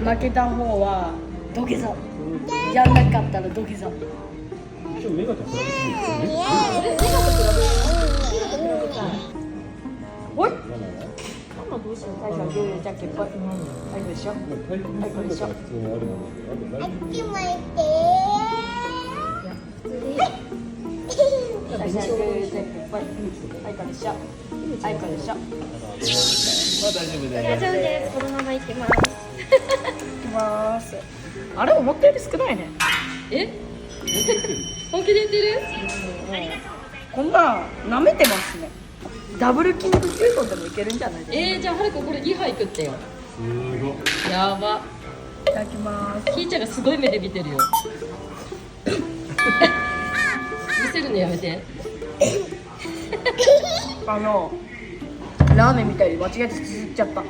負けた方は土下座。やんなかったら土下座。一応目が高いですね。おい。ママは？ママどうしよう。大将グーじゃんけんぽい。はいどうしよう。体育はいこれでしょ。普通にあるので、あと大丈夫。大将グーじゃんけんぽい。はいこれでしょ。はいこれでしょ。まあ大丈夫大です。丈夫です。このまま行きます。いきます。あれ思ったより少ないね。え？本気で言ってる？こんな舐めてますね。ダブルキングキュートでもいけるんじゃないですか。じゃあはるかこれ2杯食ってよ。すごい。やば。いただきます。ひーちゃんがすごい目で見てるよ。見せるのやめて。ラーメンみたいに間違えてすすっちゃった。